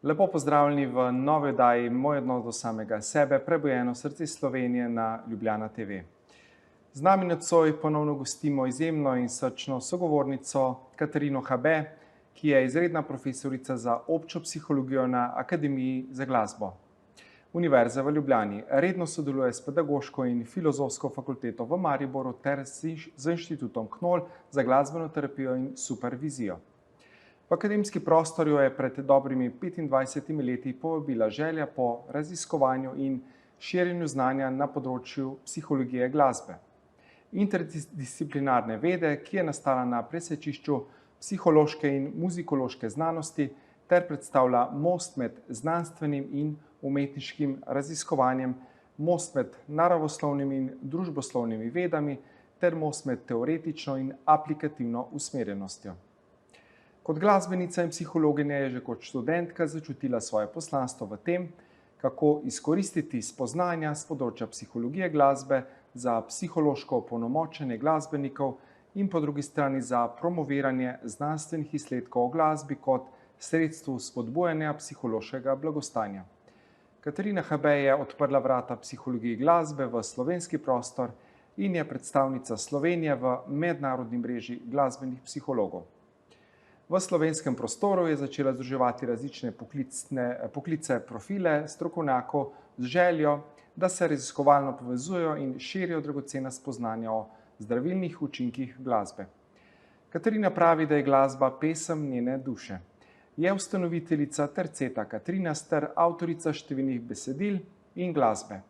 Lepo pozdravljeni v novi oddaji Moj odnos do samega sebe, prebujeno srce Slovenije na Ljubljana TV. Z nami nocoj ponovno gostimo izjemno in srčno sogovornico Katarino Habe, ki je izredna profesorica za občo psihologijo na Akademiji za glasbo Univerze v Ljubljani. Redno sodeluje s pedagoško in filozofsko fakulteto v Mariboru ter z inštitutom Knol za glasbeno terapijo in supervizijo. V akademski prostor jo je pred dobrimi 25 leti povabila želja po raziskovanju in širjenju znanja na področju psihologije glasbe. Interdisciplinarne vede, ki je nastala na presečišču psihološke in muzikološke znanosti ter predstavlja most med znanstvenim in umetniškim raziskovanjem, most med naravoslovnimi in družboslovnimi vedami ter most med teoretično in aplikativno usmerjenostjo. Kot glasbenica in psihologinja je že kot študentka začutila svoje poslanstvo v tem, kako izkoristiti spoznanja s področja psihologije glasbe za psihološko opolnomočenje glasbenikov in po drugi strani za promoviranje znanstvenih izsledkov o glasbi kot sredstvu spodbujanja psihološkega blagostanja. Katarina Habe je odprla vrata psihologiji glasbe v slovenski prostor in je predstavnica Slovenije v mednarodni mreži glasbenih psihologov. V slovenskem prostoru je začela združevati različne poklice, profile strokovnjakov z željo, da se raziskovalno povezujejo in širijo dragocena spoznanja o zdravilnih učinkih glasbe. Katarina pravi, da je glasba pesem njene duše. Je ustanoviteljica Terceta Katrinas ter avtorica številnih besedil in glasbe.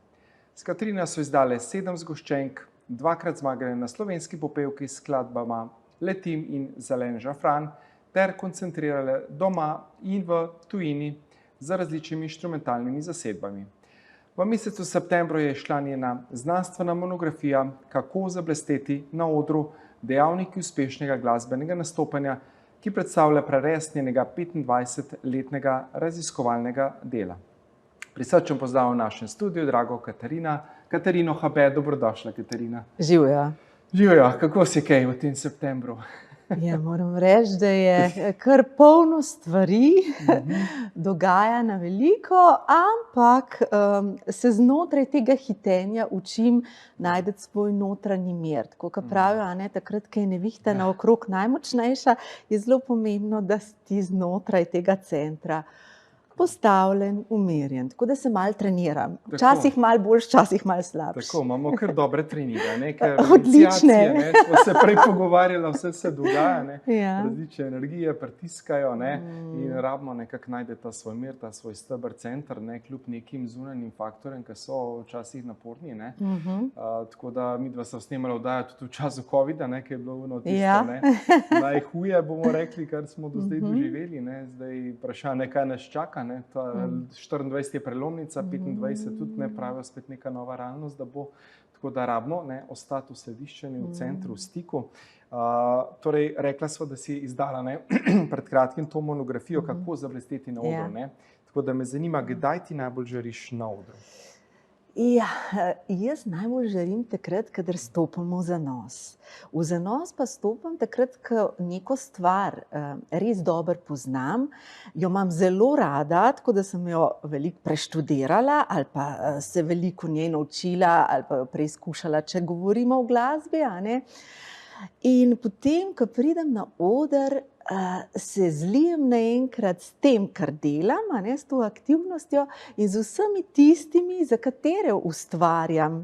S Katarina so izdale 7 zgoščenk, 2-krat zmagale na Slovenski popevki s skladbama Letim in Zelen žafran ter koncentrirale doma in v tujini z različnimi inštrumentalnimi zasedbami. V mesecu septembru je izšla njena znanstvena monografija Kako zablesteti na odru, dejavniki uspešnega glasbenega nastopanja, ki predstavlja prerez njenega 25-letnega raziskovalnega dela. Prisrčen pozdrav v našem studiu, drago Katarino Habe, dobrodošla, Katarina. Živjo. Živjo, kako si kaj v tem septembru? Ja, moram reči, da je kar polno stvari, dogaja na veliko, ampak se znotraj tega hitenja učim najti svoj notranji mir. Tako kot pravijo, takrat, ko je nevihta naokrog najmočnejša, je zelo pomembno, da si ti znotraj tega centra postavljen, umirjen. Tako da se malo treniram. Včasih malo boljš, včasih malo slabš. Tako, imamo kar dobre treninge, ker odlične. Smo se prej pogovarjali, vse se dogaja, Ja. različne energije pritiskajo in rabimo nekako najti ta svoj mir, ta svoj steber center, kljub nekim zunanjim faktorjem, ki so včasih naporni. Tako da midva se snemala oddajo tudi v času covida, ki je bilo tisto najhuje, bomo rekli, kar smo do zdaj doživeli. Zdaj vprašanje, kaj nas čaka. 24 je prelomnica, 25 tudi pravijo spet neka nova realnost, da bo, tako da rabimo ostati v središčenju, v centru, v stiku. Torej, rekla sva, da si izdala pred kratkim to monografijo Kako zablesteti na odru. Tako da me zanima, kdaj ti najbolj žariš na odru? Ja, jaz najbolj žarim takrat, kadar stopim v zanos. V zanos pa stopim takrat, ko neko stvar res dobro poznam, jo imam zelo rada, tako da sem jo veliko preštudirala ali pa se veliko o njej naučila ali pa jo preizkušala, če govorimo o glasbi. In potem, ko pridem na oder, se zlijem naenkrat s tem, kar delam, s to aktivnostjo in z vsemi tistimi, za katere ustvarjam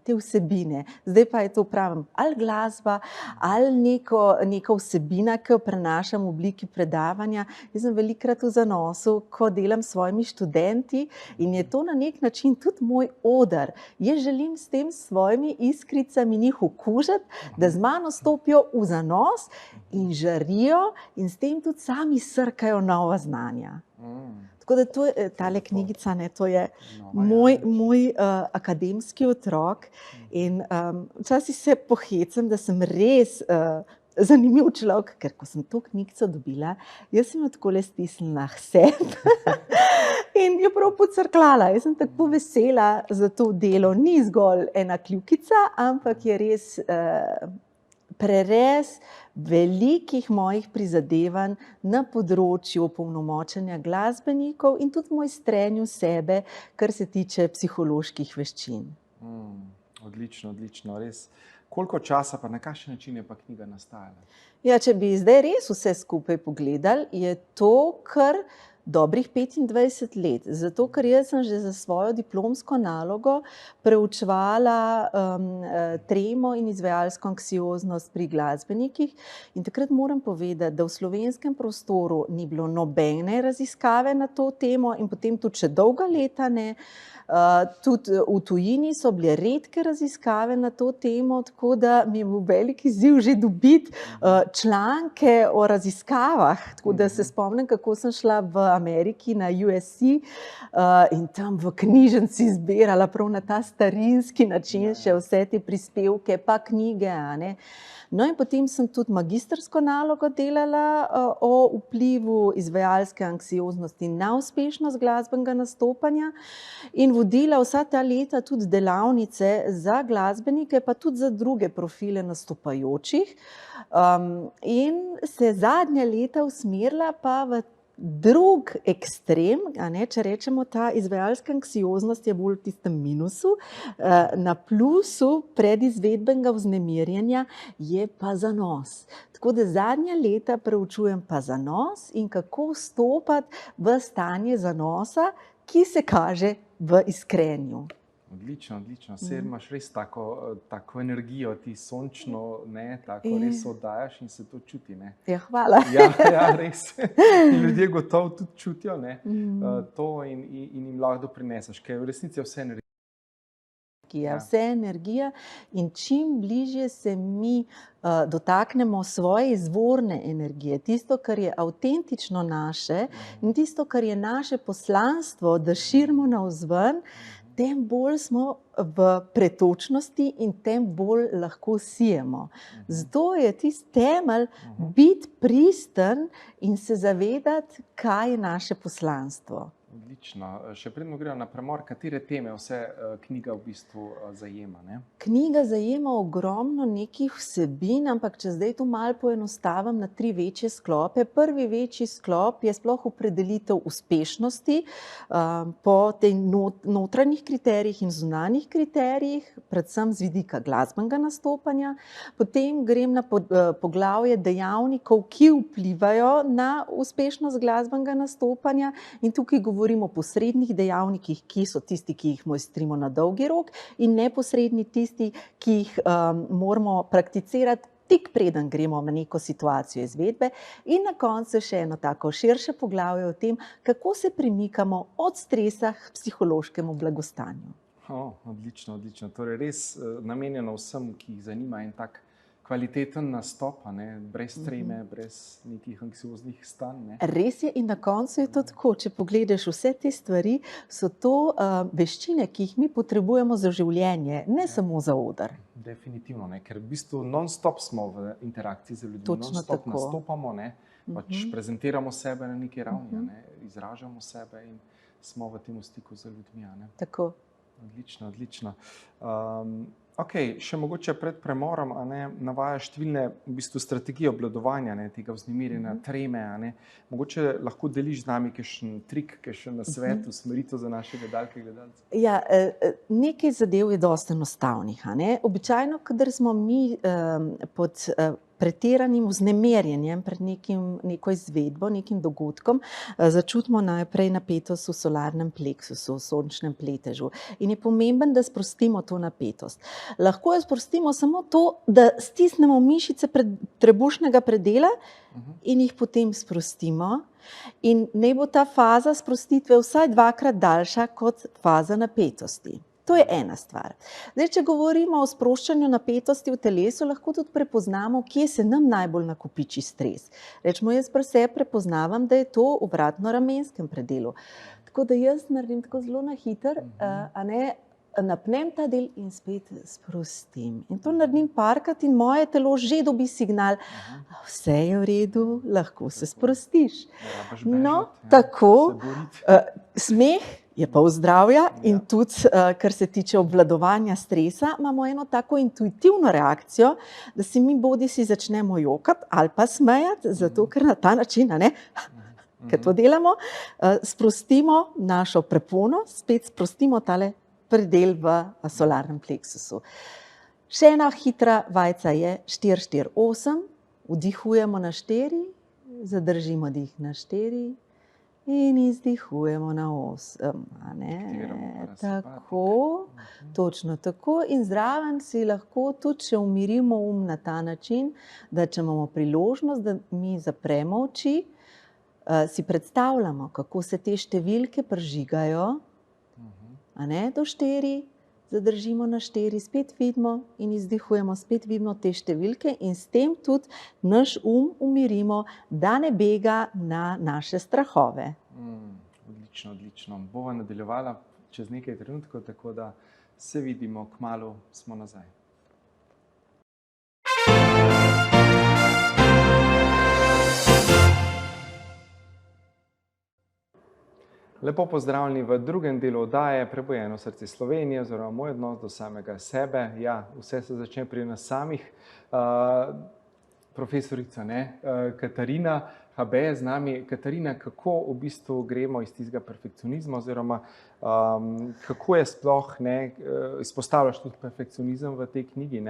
te vsebine. Zdaj pa je to pravim ali glasba, ali neka vsebina, ki jo prenašam v obliki predavanja. Jaz sem velikokrat v zanosu, ko delam s svojimi študenti in je to na nek način tudi moj oder. Jaz želim s tem svojimi iskricami njih okužiti, da z mano stopijo v zanos in žarijo in s tem tudi sami srkajo nova znanja. Tako da to je, tale knjigica, to je moj akademski otrok in včasih se pohecam, da sem res zanimiv človek, ker ko sem to knjigico dobila, jaz sem jo takole stisnila k sebi in jo prav pocrklala. Jaz sem tako vesela za to delo. Ni zgolj ena kljukica, ampak je res prerez velikih mojih prizadevanj na področju opolnomočenja glasbenikov in tudi mojstrenju sebe, kar se tiče psiholoških veščin. Odlično, odlično, res. Koliko časa pa na kakšen način je pa knjiga nastajala? Ja, če bi zdaj res vse skupaj pogledali, je to kar dobrih 25 let. Zato, ker jaz sem že za svojo diplomsko nalogo preučevala tremo in izvajalsko anksioznost pri glasbenikih. In takrat moram povedati, da v slovenskem prostoru ni bilo nobene raziskave na to temo in potem tudi še dolga leta ne. Tudi v tujini so bile redke raziskave na to temo, tako da mi je bil velik izziv že dobiti članke o raziskavah. Tako da se spomnim, kako sem šla v Ameriki na USC in tam v knjižnici zbirala prav na ta starinski način še vse te prispevke pa knjige, a ne. No in potem sem tudi magistrsko nalogo delala o vplivu izvajalske anksioznosti na uspešnost glasbenega nastopanja in vodila vsa ta leta tudi delavnice za glasbenike, pa tudi za druge profile nastopajočih. In se zadnja leta usmerila pa v drug ekstrem, a ne, če rečemo, ta izvajalska anksioznost je bolj v tistem minusu, na plusu predizvedbenega vznemirjenja je pa zanos. Tako da zadnja leta preučujem pa zanos in kako vstopati v stanje zanosa, ki se kaže v iskrenju. Odlično, odlično. Saj imaš res tako energijo, ti sončno, ne, tako res oddajaš in se to čuti, ne. Ja, hvala. Ja, res. In ljudje gotovo tudi čutijo, ne, to in jim lahko doprineseš, ker v resnici je vse energija. Vse energija in čim bližje se mi dotaknemo svoje izvorne energije, tisto, kar je avtentično naše in tisto, kar je naše poslanstvo, da širimo navzven, tem bolj smo v pretočnosti in tem bolj lahko sijemo. Zato je tisti temelj biti pristen in se zavedati, kaj je naše poslanstvo. Odlično. Še predno gremo na premor, katere teme vse knjiga v bistvu zajema, ne? Knjiga zajema ogromno nekih vsebin, ampak če zdaj to malo poenostavim na 3 večje sklope. Prvi večji sklop je sploh opredelitev uspešnosti po teh notranjih kriterijih in zunanjih kriterijih, predvsem z vidika glasbenega nastopanja. Potem grem na poglavje dejavnikov, ki vplivajo na uspešnost glasbenega nastopanja in tukaj govorimo o posrednih dejavnikih, ki so tisti, ki jih mojstrimo na dolgi rok in neposredni tisti, ki jih moramo prakticirati tik preden gremo na neko situacijo izvedbe in na koncu še eno tako širše poglavje o tem, kako se premikamo od stresa k psihološkemu blagostanju. Odlično, odlično. Torej res namenjeno vsem, ki jih zanima en tak kvaliteten nastop, ne, brez treme, brez nekih anksioznih stanj, ne. Res je in na koncu je to tako, če pogledaš vse te stvari, so to veščine, ki jih mi potrebujemo za življenje, ne samo za oder. Definitivno, ne, ker v bistvu non-stop smo v interakciji z ljudmi, non-stop nastopamo, ne, pač prezentiramo sebe na neki ravni, ne, izražamo sebe in smo v tem stiku z ljudmi, ne. Tako. Odlično, odlično. Še mogoče pred premorom, navajaš številne v bistvu strategije obvladovanja tega vznemirjenja, treme. Mogoče lahko deliš z nami kakšen trik, kakšen nasvet, usmeritev za naše gledalke, gledalce? Ja, nekaj zadev je dosti enostavnih. Običajno, kadar smo mi pod pretiranim vznemirjenjem pred neko izvedbo, nekim dogodkom, začutimo najprej napetost v solarnem pleksusu, v sončnem pletežu. In je pomembno, da sprostimo to napetost. Lahko jo sprostimo samo to, da stisnemo mišice trebušnega predela in jih potem sprostimo. In naj bo ta faza sprostitve vsaj 2-krat daljša kot faza napetosti. To je ena stvar. Zdaj, če govorimo o sproščanju napetosti v telesu, lahko tudi prepoznamo, kje se nam najbolj nakopiči stres. Rečemo, jaz pri sebi prepoznavam, da je to v vratno-ramenskem predelu. Tako da jaz naredim tako zelo na hiter, napnem ta del in spet sprostim. In to naredim parkrat in moje telo že dobi signal, vse je v redu, lahko se sprostiš. No, tako, smeh je pol zdravja in Ja. tudi, kar se tiče obvladovanja stresa, imamo eno tako intuitivno reakcijo, da se mi bodisi začnemo jokati ali pa smejati, zato ker na ta način, a ne, ker to delamo, sprostimo našo prepono, spet sprostimo tale predel v solarnem pleksusu. Še ena hitra vajca je 4-4-8, vdihujemo na 4, zadržimo dih na 4 in izdihujemo na 8. A ne? Tako, točno tako. In zraven si lahko tudi, če umirimo na ta način, da če imamo priložnost, da mi zapremo oči, si predstavljamo, kako se te številke prižigajo, a ne, do 4, zadržimo na 4, spet vidimo in izdihujemo, spet vidimo te številke in s tem tudi naš umirimo, da ne bega na naše strahove. Odlično, odlično. Bova nadaljevala čez nekaj trenutkov, tako da se vidimo, kmalu smo nazaj. Lepo pozdravljeni v drugem delu oddaje Prebujeno srce Slovenije oziroma moj odnos do samega sebe. Ja, vse se začne pri nas samih. Profesorica, Katarina Habe je z nami. Katarina, kako v bistvu gremo iz tistega perfekcionizma oziroma kako je sploh, izpostavljaš tudi perfekcionizem v tej knjigi,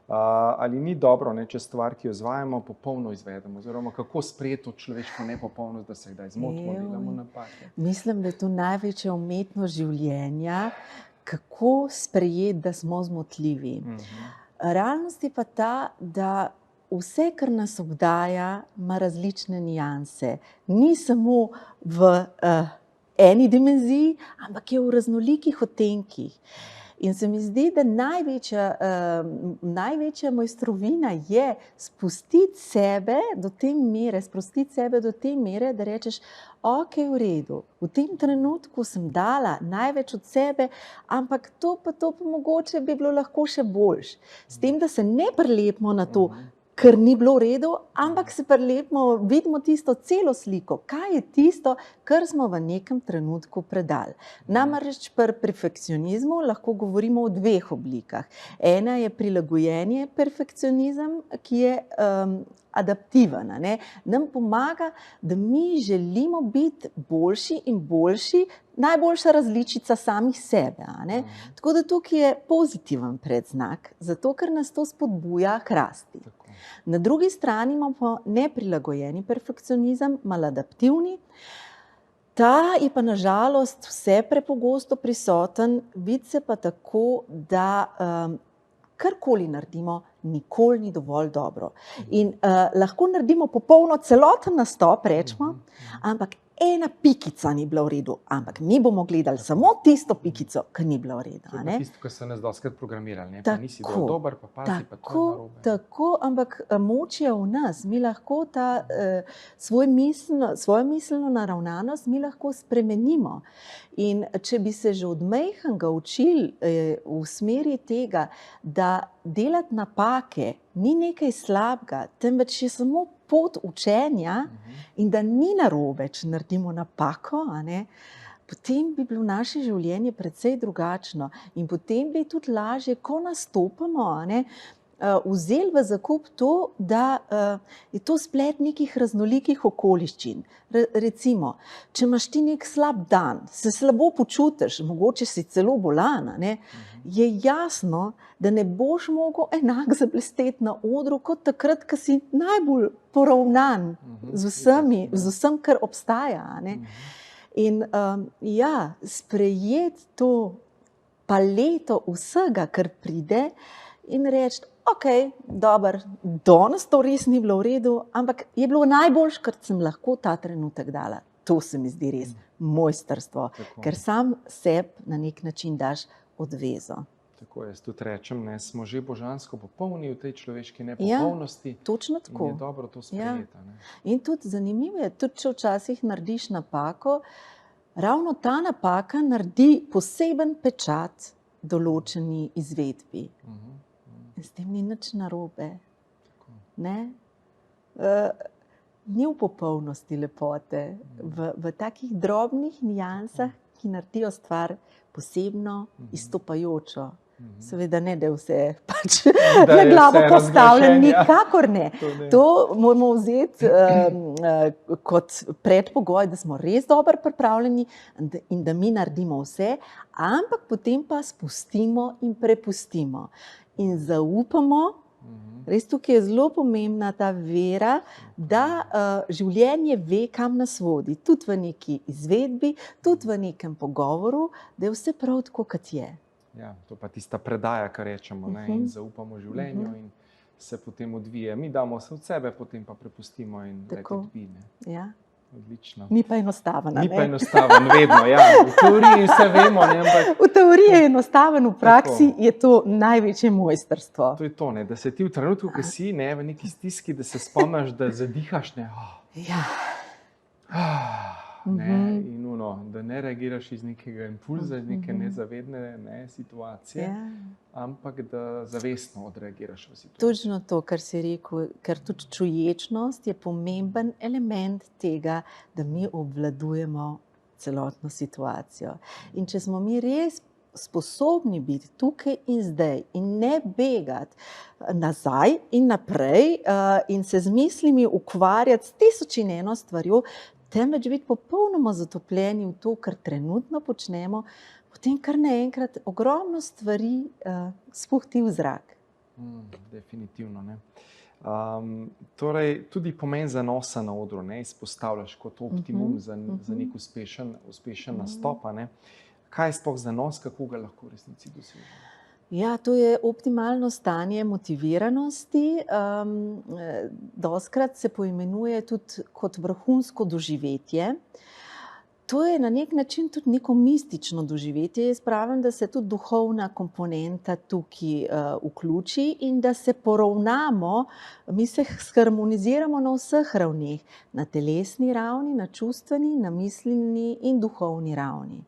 ali ni dobro, če stvar, ki jo izvajamo, popolno izvedemo, oziroma kako sprejeti to človeško nepopolnost, da se kdaj zmotimo, delamo napake? Mislim, da je to največja umetnost življenja, kako sprejeti, da smo zmotljivi. Realnost je pa ta, da vse, kar nas obdaja, ima različne nianse. Ni samo v eni dimenziji, ampak je v raznolikih odtenkih. In se mi zdi, da največja mojstrovina je sprostiti sebe do te mere, da rečeš, ok, v redu, v tem trenutku sem dala največ od sebe, ampak to pa mogoče bi bilo lahko še boljše. S tem, da se ne prilepimo na to, ker ni bilo v redu, ampak se prilepimo, vidimo tisto celo sliko, kaj je tisto, kar smo v nekem trenutku predali. Namreč pri perfekcionizmu lahko govorimo o dveh oblikah. Ena je prilagojeni perfekcionizem, ki je adaptiven, nam pomaga, da mi želimo biti boljši in boljši, najboljša različica samih sebe. Tako da tukaj je pozitiven predznak, zato ker nas to spodbuja k rasti. Na drugi strani imamo neprilagojeni perfekcionizem, maladaptivni. Ta je pa na žalost vse prepogosto prisoten, vidi se pa tako, da karkoli naredimo, nikoli ni dovolj dobro. In lahko naredimo popolno celoten nastop, rečemo, ampak ena pikica ni bila v redu, ampak mi bomo gledali samo tisto pikico, ki ni bila v redu. To je tisto, kar so nas dostikrat programirali, pa nisi bil dober, pa pazi, pa to je narobe. Tako, ampak moč je v nas. Mi lahko svojo miselno naravnanost mi lahko spremenimo. In če bi se že od majhnega učili v smeri tega, da delati napake ni nekaj slabega, temveč je samo pot učenja in da ni narobe, če naredimo napako, potem bi bilo naše življenje precej drugačno in potem bi tudi lažje, ko nastopamo, vzeli v zakup to, da je to splet nekih raznolikih okoliščin. Recimo, če imaš ti nek slab dan, se slabo počutiš, mogoče si celo bolan, je jasno, da ne boš mogel enako zablesteti na odru kot takrat, ko si najbolj poravnan z vsem, kar obstaja. In sprejeti to paleto vsega, kar pride in reči, ok, dobro, danes to res ni bilo v redu, ampak je bilo najboljše, kar sem lahko ta trenutek dala. To se mi zdi res mojstrstvo, ker sam sebi na nek način daš odvezo. Tako, jaz tudi rečem, smo že božansko popolni v tej človeški nepopolnosti. Ja, točno tako. In je dobro to sprejeti. In tudi zanimivo je, tudi če včasih narediš napako, ravno ta napaka naredi poseben pečat določeni izvedbi. S tem ni nič narobe. Ni v popolnosti lepote. V takih drobnih niansah, ki naredijo stvar posebno, izstopajočo. Mhm. Seveda ne, da je vse pač Da na je glavo vse postavljeno, razglašen, ja. nikakor ne. To ne. To moramo vzeti kot predpogoj, da smo res dobro pripravljeni in da mi naredimo vse, ampak potem pa spustimo in prepustimo. In zaupamo, res tukaj je zelo pomembna ta vera, da življenje ve, kam nas vodi. Tudi v neki izvedbi, tudi v nekem pogovoru, da je vse prav tako, kot je. Ja, to pa tista predaja, kar rečemo, ne, in zaupamo življenju in se potem odvije. Mi damo vse od sebe, potem pa prepustimo in let it be, ne. Ja. Odlično. Ni pa enostaven, Ni pa enostaven, vedno, ja. V teoriji vse vemo, ne, ampak v teoriji je enostaven, v praksi je to največje mojstrstvo. to je to, ne, da se ti v trenutku, ko si, ne, v neki stiski, da se spomniš, da zadihaš, ne, Ja. ne, in da ne reagiraš iz nekega impulza, iz neke nezavedne situacije, Ja. ampak da zavestno odreagiraš v situacijo. Točno to, kar si rekel, ker tudi čuječnost je pomemben element tega, da mi obvladujemo celotno situacijo. In če smo mi res sposobni biti tukaj in zdaj in ne begati nazaj in naprej in se z mislimi ukvarjati s tisoč in eno stvarjo, temveč biti popolnoma zatopljeni v to, kar trenutno počnemo, potem kar naenkrat ogromno stvari spuhti v zrak. Definitivno, ne. Torej, tudi pomen zanosa na odru, ne, izpostavljaš kot optimum za nek uspešen nastop, ne. Kaj je sploh zanos, kako ga lahko v resnici dosežemo? Ja, to je optimalno stanje motiviranosti. Dostikrat se poimenuje tudi kot vrhunsko doživetje. To je na nek način tudi neko mistično doživetje. Jaz pravim, da se tudi duhovna komponenta tukaj vključi in da se poravnamo, mi se harmoniziramo na vseh ravneh, na telesni ravni, na čustveni, na mislni in duhovni ravni.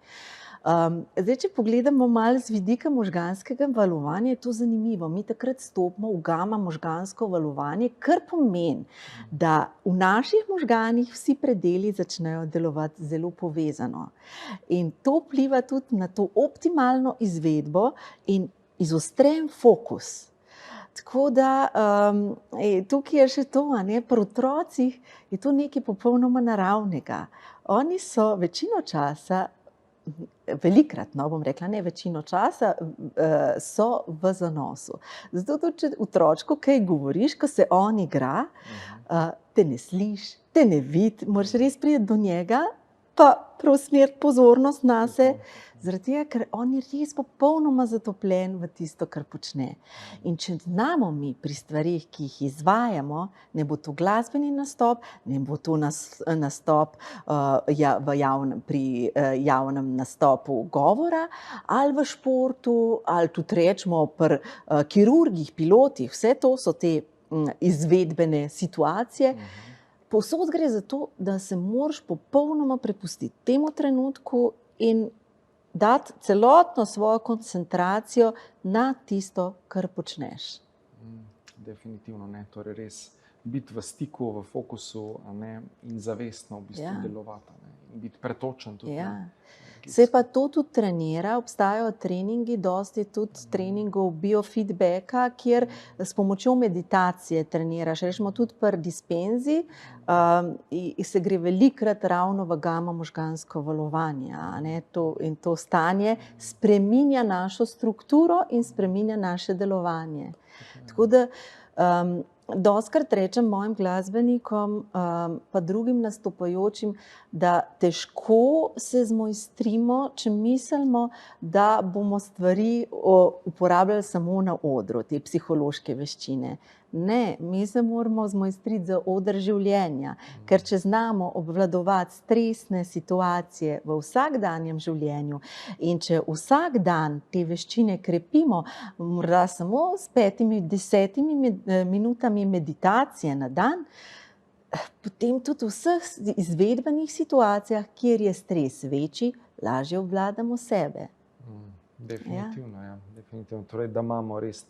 Zdaj, če pogledamo malo z vidika možganskega valovanja, je to zanimivo. Mi takrat stopimo v gama možgansko valovanje, kar pomeni, da v naših možganih vsi predeli začnejo delovati zelo povezano. In to vpliva tudi na to optimalno izvedbo in izostren fokus. Tako da tukaj je še to, ne, pri otrocih je to nekaj popolnoma naravnega. Oni so večino časa, velikrat, no bom rekla, ne večino časa, so v zanosu. Zato tudi, če otročku kaj govoriš, ko se on igra, te ne sliši, te ne vidi, moraš res priti do njega, pa preusmeriti pozornost nase, zaradi tega, ker on je res popolnoma zatopljen v tisto, kar počne. In če znamo mi pri stvarih, ki jih izvajamo, ne bo to glasbeni nastop, ne bo to nastop pri javnem nastopu govora, ali v športu, ali tudi rečemo pri kirurgih, pilotih, vse to so te izvedbene situacije. Povsod gre za to, da se moraš popolnoma prepustiti temu trenutku in dati celotno svojo koncentracijo na tisto, kar počneš. Definitivno, ne, torej res biti v stiku, v fokusu, ne, in zavestno v bistvu delovati, ne, in biti pretočen tudi. Se pa to tudi trenira, obstajajo treningi, dosti tudi treningov biofeedbacka, kjer s pomočjo meditacije treniraš. Rečemo tudi pri dispenzi, se gre velikokrat ravno v gama možgansko valovanje, ne, in to stanje spreminja našo strukturo in spreminja naše delovanje. Tako da dostikrat rečem mojim glasbenikom pa drugim nastopajočim, da težko se zmojstrimo, če mislimo, da bomo stvari uporabljali samo na odru, te psihološke veščine. Ne, mi se moramo zmojstriti za oder življenja, ker če znamo obvladovati stresne situacije v vsakdanjem življenju in če vsak dan te veščine krepimo, morda samo s 5-10 minutami meditacije na dan, potem tudi v vseh izvedbenih situacijah, kjer je stres večji, lažje obvladamo sebe. Definitivno, ja. Definitivno. Torej, da imamo res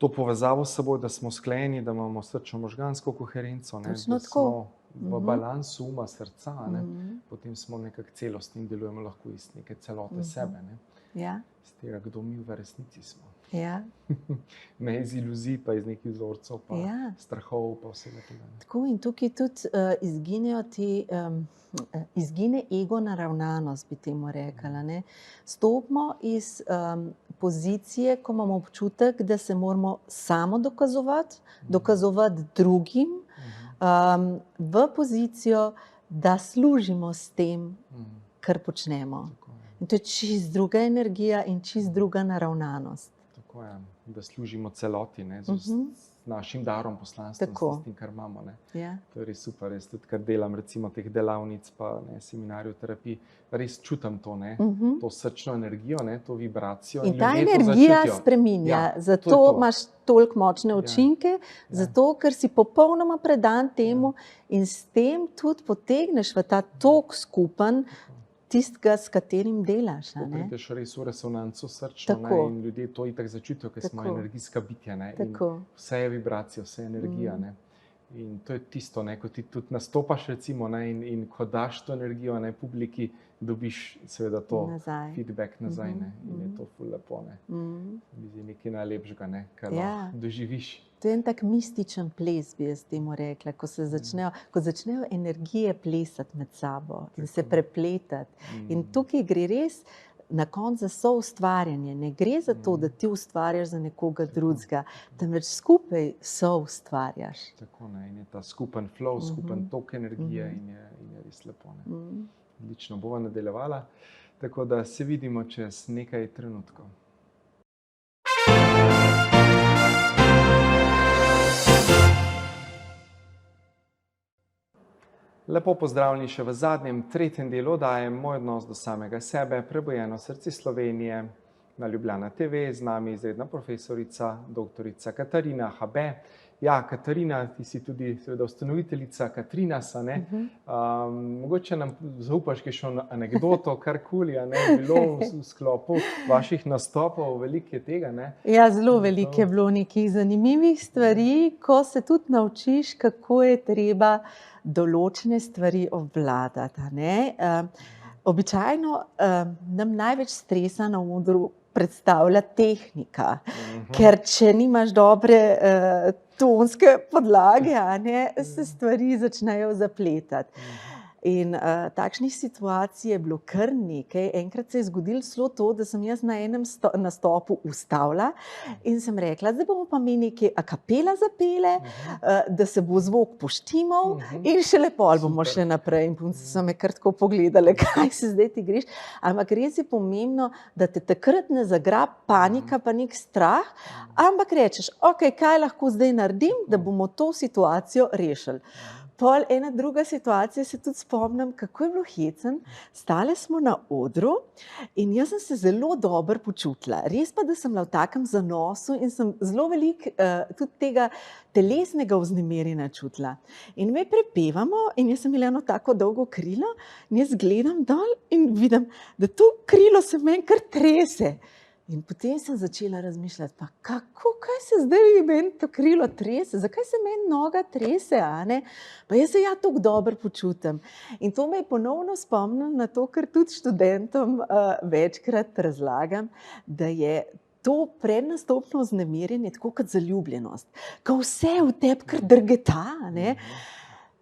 to povezavo s seboj, da smo skleni, da imamo srčno-možgansko koherenco, ne, da smo v balansu uma, srca, ne, Mhm. potem smo nekako celostni in delujemo lahko iz neke celote sebe. Ne. Ja, Z tega, kdo mi v resnici smo. ja. Ne iz iluzij, pa iz nekih vzorcev, pa Ja. strahov, pa vsega tega. Ne. Tako in tukaj tudi izginejo izgine ego naravnanost, bi temu rekla. Ne. Stopimo iz pozicije, ko imamo občutek, da se moramo samo dokazovati drugim, v pozicijo, da služimo s tem, kar počnemo. Tako je. In to je čist druga energija in čist druga naravnanost. Tako je, da služimo celoti, ne, z našim darom, poslanstvom, Tako. s tem, kar imamo. Ne. Ja. To je res super. Jaz tudi, kar delam, recimo teh delavnic, pa ne, seminarjev, terapij, res čutim to, ne, to srčno energijo, ne, to vibracijo. In ta ljudje to energija začutijo. spreminja, Ja, to je zato to. imaš toliko močne učinke, zato ker si popolnoma predan temu in s tem tudi potegneš v ta tok skupen tistega, s katerim delaš. Ko A ne? prideš res v resonanco srčno, ne, Tako. in ljudje to itak začutijo, ker smo Tako. energijska bitja, ne, in Tako. vse je vibracija, vse je energija, ne. In to je tisto, ne, ko ti tudi nastopaš, recimo, ne, in ko daš to energijo, ne, publiki, dobiš seveda to Nazaj. feedback nazaj, ne, in je to ful lepo, ne. Mi zdi nekaj najlepšega, ne, kar Ja. lahko doživiš. To je en tak mističen ples, bi jaz temu rekla, ko začnejo energije plesati med sabo in se prepletati. In tukaj gre res na koncu za soustvarjanje. Ne gre za to, da ti ustvarjaš za nekoga drugega, temveč skupaj soustvarjaš. Tako, ne, in je ta skupen flow, skupen tok energije in je res lepo, ne. Odlično, bova nadaljevala, tako da se vidimo čez nekaj trenutkov. Lepo pozdravljeni še v zadnjem, tretjem delu oddaje Moj odnos do samega sebe, prebujeno srce Slovenije na Ljubljana TV, z nami izredna profesorica, doktorica Katarina Habe. Ja, Katarina, ti si tudi seveda ustanoviteljica Katrinasa, ne? Mogoče nam zaupaš kakšno anekdoto, karkoli, a ne, bilo v sklopu vaših nastopov, veliko je tega, ne? Ja, zelo veliko je bilo nekih zanimivih stvari, ko se tudi naučiš, kako je treba določene stvari obvladati, a ne. Običajno nam največ stresa na odru predstavlja tehnika, ker če nimaš dobre tonske podlage, a ne, se stvari začnejo zapletati. In takšnih situacij je bilo kar nekaj. Enkrat se je zgodilo celo to, da sem jaz na enem nastopu ustavila in sem rekla, zdaj bomo pa mi nekaj a capella zapele, da se bo zvok poštimal in šele pol bomo šle naprej. In punce so me kar tako pogledale, kaj se zdaj ti greš. Ampak res je pomembno, da te takrat ne zagrabi panika pa nek strah, ampak rečeš, ok, kaj lahko zdaj naredim, da bomo to situacijo rešili. Pol ena druga situacija, se tudi spomnim, kako je bilo hecen. Stale smo na odru in jaz sem se zelo dobro počutila. Res pa, da sem bila v takem zanosu in sem zelo veliko tudi tega telesnega vznemirjenja čutila. In me prepevamo in jaz sem imela eno tako dolgo krilo in jaz gledam dol in vidim, da to krilo se meni kar trese. In potem sem začela razmišljati, pa kako, kaj se zdaj meni to krilo trese, zakaj se meni noga trese, a ne? Pa jaz se ja tako dobro počutim. In to me je ponovno spomnilo na to, kar tudi študentom večkrat razlagam, da je to prednastopno vznemirjenje tako kot zaljubljenost, ko vse v tebi kar drgeta, ne?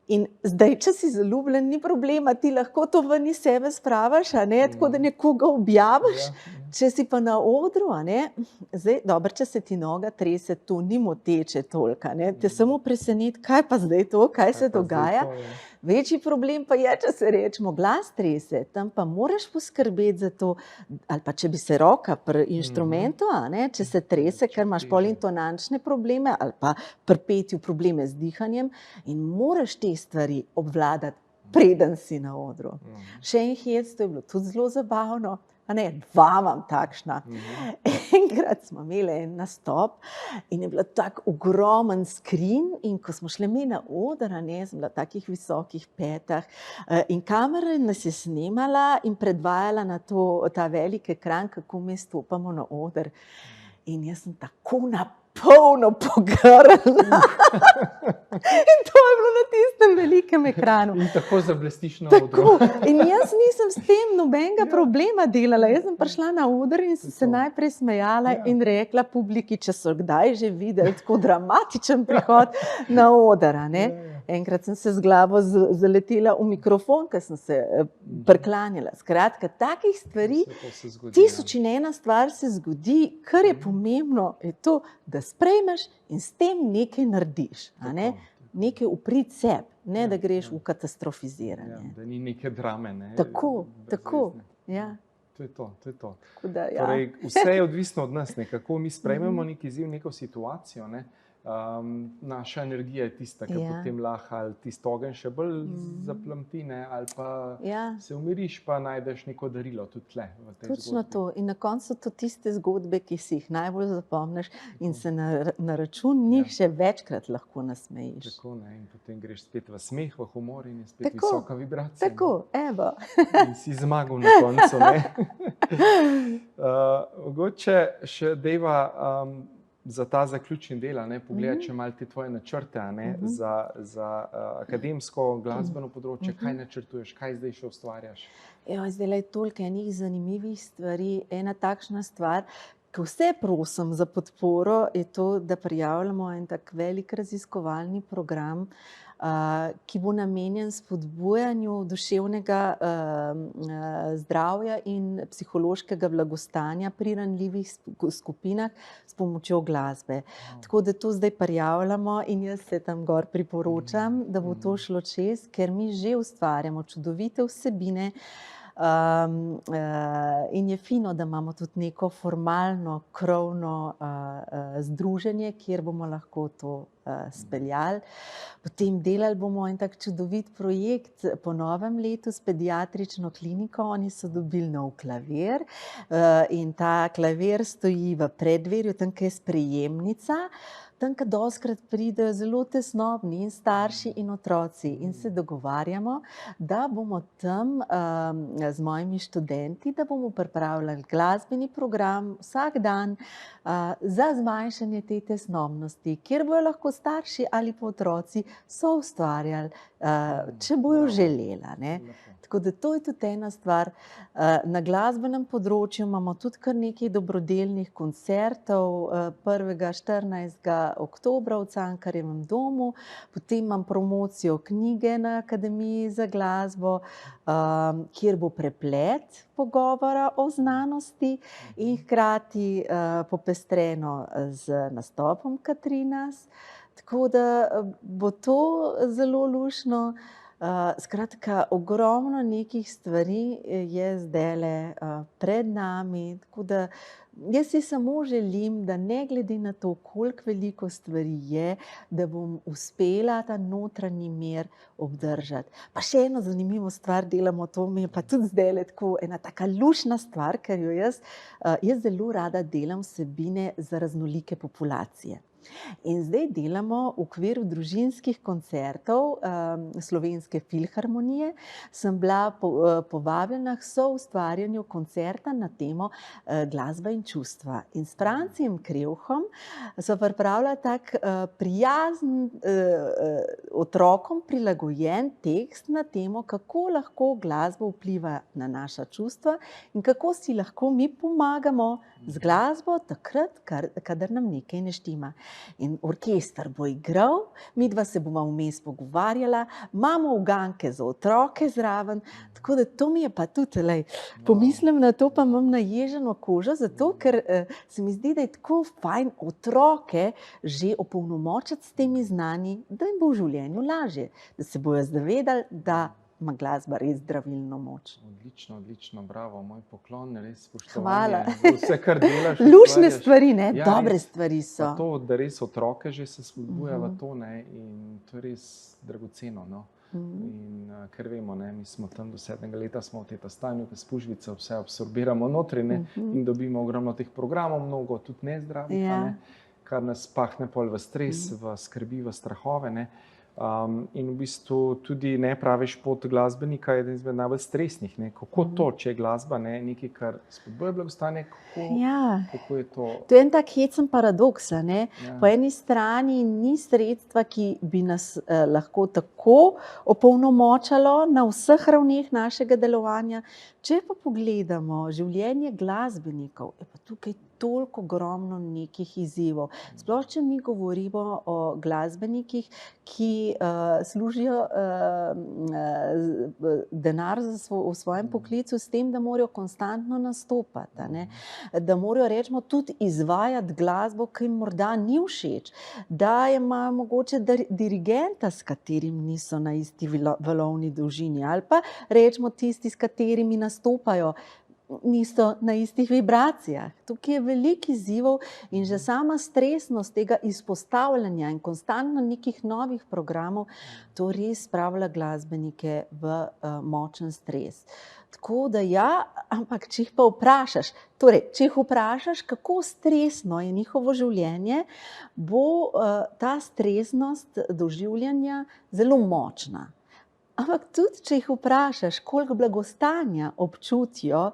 In zdaj, če si zaljubljen, ni problema, ti lahko to ven iz sebe spravaš, a ne, tako da nekoga objaviš. Če si pa na odru, a ne, zdaj, dobro, če se ti noga trese, to ni moteče toliko, a ne, te samo preseneti, kaj pa zdaj to, kaj se dogaja. Večji problem pa je, če se rečemo, glas trese, tam pa moraš poskrbeti za to, ali pa če bi se roka pri inštrumentu, a ne, če se trese, ker imaš polintonančne probleme ali pa pri petju probleme z dihanjem in moraš te stvari obvladati, preden si na odru. Še en hec, to je bilo tudi zelo zabavno, a ne, dva imam takšna. Enkrat smo imeli en nastop in je bilo tak ogromen skrin in ko smo šli mi na oder, a ne, sem bila v takih visokih petah in kamera nas je snemala in predvajala na ta velik ekran, kako mi stopamo na oder. In jaz sem tako polno pogrla. In to je bilo na tistem velikem ekranu. In tako zablestiš na Tako. odru. In jaz nisem s tem nobenega problema delala. Jaz sem prišla na oder in sem se najprej smejala in rekla publiki, če so kdaj že videli tako dramatičen prihod na oder. Enkrat sem se z glavo zaletela v mikrofon, ker sem se priklanjala. Skratka, takih stvari, tisoč in ena stvar se zgodi, kar je pomembno, je to, da sprejmeš in s tem nekaj narediš. Nekaj v prid sebi, ne da greš v katastrofiziranje. Da ni neke drame. Tako. Ja. To je to. Da, ja. Torej, vse je odvisno od nas, kako mi sprejmemo nek izziv, neko situacijo. Naša energija je tista, ki potem lahko ali tisto ogenj še bolj zaplamti, ali pa se umiriš, pa najdeš neko darilo tudi tle v tej Točno zgodbi. to. In na koncu so to tiste zgodbe, ki si jih najbolj zapomniš in se na račun njih še večkrat lahko nasmejiš. Tako, in potem greš spet v smeh, v humor in je spet visoka vibracija. Tako, evo. In si zmagal na koncu. Mogoče še deva za ta zaključni del, pogledaj, če malo te tvoje načrte za akademsko, glasbeno področje, kaj načrtuješ, kaj zdaj še ustvarjaš? Zdaj je toliko enih zanimivih stvari. Ena takšna stvar, ki vse prosim za podporo, je to, da prijavljamo en tak velik raziskovalni program, ki bo namenjen spodbujanju duševnega zdravja in psihološkega blagostanja pri ranljivih skupinah s pomočjo glasbe. Tako da to zdaj prijavljamo in jaz se tam gor priporočam, da bo to šlo čez, ker mi že ustvarjamo čudovite vsebine. In je fino, da imamo tudi neko formalno, krovno združenje, kjer bomo lahko to speljali. Potem delali bomo en tak čudovit projekt po novem letu s pediatrično kliniko. Oni so dobili nov klavir in ta klavir stoji v preddverju, tam je sprejemnica. Tam, ko dostikrat pridejo zelo tesnobni in starši in otroci in se dogovarjamo, da bomo tam z mojimi študenti, da bomo pripravljali glasbeni program vsak dan za zmanjšanje te tesnobnosti, kjer bojo lahko starši ali pa otroci soustvarjali, če bojo želeli. Tako da to je tudi ena stvar. Na glasbenem področju imamo tudi kar nekaj dobrodelnih koncertov. 14. oktobra v Cankarjevem domu, potem imam promocijo knjige na Akademiji za glasbo, kjer bo preplet pogovora o znanosti in hkrati popestreno z nastopom Katrinas. Tako da bo to zelo luštno. Skratka, ogromno nekih stvari je zdajle pred nami, tako da jaz si samo želim, da ne glede na to, koliko veliko stvari je, da bom uspela ta notranji mir obdržati. Pa še eno zanimivo stvar delamo, to mi je pa tudi zdajle tako ena taka luštna stvar, ker jo jaz zelo rada delam vsebine za raznolike populacije. In zdaj delamo v okviru družinskih koncertov Slovenske filharmonije. Sem bila povabljena k soustvarjanju koncerta na temo glasba in čustva. In s Francijem Krevhom so pripravila tak prijazen, otrokom prilagojen tekst na temo, kako lahko glasba vpliva na naša čustva in kako si lahko mi pomagamo z glasbo takrat, kadar nam nekaj ne štima. In orkester bo igral, midva se bomo vmes pogovarjala, imamo uganke za otroke zraven, tako da to mi je pa tudi, pomislim na to, pa imam naježeno kožo, zato ker se mi zdi, da je tako fajn otroke že opolnomočiti s temi znanji, da jim bo v življenju lažje, da se bojo zavedali, da ima glasba res zdravilno moč. Odlično, bravo, moj poklon, res spoštovanje. Vse, kar delaš. Luštne stvari, dobre stvari so. Pa to, da res otroke že se spodbuja v to, in to je res dragoceno. In ker vemo, mi smo tam do 7. leta, smo v teta stanju, ki spužvice vse absorbiramo notri in dobimo ogromno teh programov, mnogo tudi nezdravih, kar nas pahne pol v stres, v skrbi, v strahove. In v bistvu tudi ne pravi šport glasbenika je eden izmed najbolj stresnih. Ne? Kako to, če je glasba nekaj, kar spodbuja blagostanje, kako je to? To je en tak hecen paradoks. Ne? Ja. Po eni strani ni sredstva, ki bi nas lahko tako opolnomočalo na vseh ravneh našega delovanja. Če pa pogledamo življenje glasbenikov, je pa tukaj toliko ogromno nekih izzivov. Sploh, če mi govorimo o glasbenikih, ki služijo denar v svojem poklicu s tem, da morajo konstantno nastopati, ne? Da morajo, rečemo, tudi izvajati glasbo, ki jim morda ni všeč, da imajo mogoče dirigenta, s katerim niso na isti valovni dolžini, ali pa rečemo tisti, s katerimi nastopajo, niso na istih vibracijah. Tukaj je veliko izzivov in že sama stresnost tega izpostavljanja in konstantno nekih novih programov, to res spravlja glasbenike v močen stres. Tako da ampak če jih pa vprašaš, če jih vprašaš, kako stresno je njihovo življenje, bo ta stresnost doživljanja zelo močna. Ampak tudi, če jih vprašaš, koliko blagostanja občutijo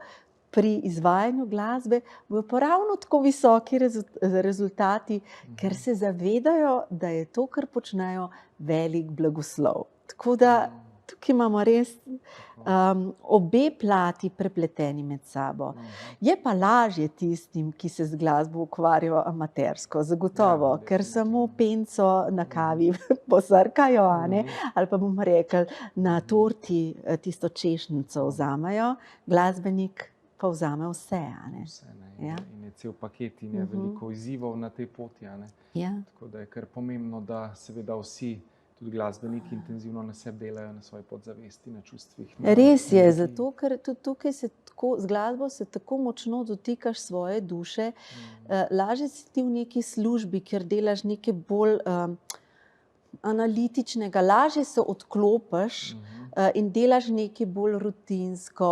pri izvajanju glasbe, bojo pa ravno tako visoki rezultati, ker se zavedajo, da je to, kar počnejo, velik blagoslov. Tako da tukaj imamo res obe plati prepleteni med sabo. Je pa lažje tistim, ki se z glasbo ukvarjajo amatersko, zagotovo, ker samo penco na kavi posrkajo, ali pa bomo rekli, na torti tisto češnjico vzamejo, glasbenik pa vzame vse. Vse, in je cel paket in je veliko izzivov na tej poti. Tako da je kar pomembno, da seveda vsi, tudi glasbeniki, intenzivno na sebi delajo, na svoji podzavesti, na čustvih. Res je, zato ker tudi tukaj z glasbo se tako močno dotikaš svoje duše. Lažje si ti v neki službi, kjer delaš nekaj bolj analitičnega, lažje se odklopiš in delaš nekaj bolj rutinsko,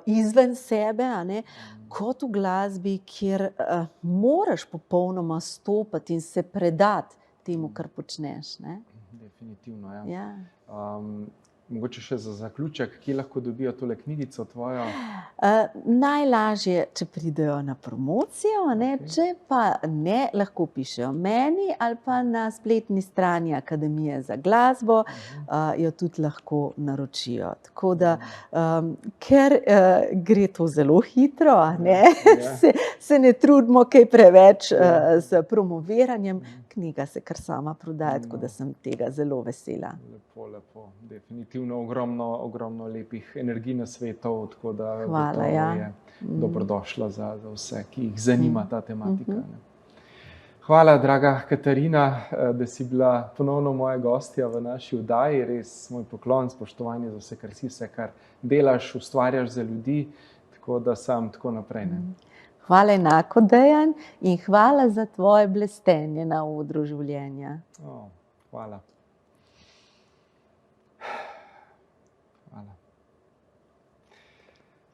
izven sebe, kot v glasbi, kjer moraš popolnoma stopiti in se predati temu, kar počneš. Definitivno, ja. Mogoče še za zaključek, kje lahko dobijo tole knjigico tvojo? Najlažje, če pridejo na promocijo, če pa ne, lahko pišejo meni ali pa na spletni strani Akademije za glasbo, jo tudi lahko naročijo. Tako da, ker gre to zelo hitro, se ne trudimo kaj preveč s promoviranjem, knjiga se kar sama prodaja, tako da sem tega zelo vesela. Lepo. Definitivno ogromno lepih energij na svetov, tako da Hvala, je dobrodošla za vse, ki jih zanima ta tematika. Hvala, draga Katarina, da si bila ponovno moja gostja v naši oddaji. Res moj poklon, spoštovanje za vse, kar si, vse, kar delaš, ustvarjaš za ljudi, tako da sam tako naprej. Hvala enako, Dejan, in hvala za tvoje blestenje na odru življenja. Hvala.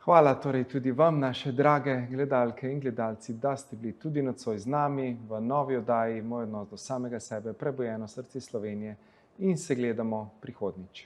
Hvala torej tudi vam, naše drage gledalke in gledalci, da ste bili tudi nocoj z nami v novi oddaji Moj odnos do samega sebe, prebujeno srce Slovenije, in se gledamo prihodnjič.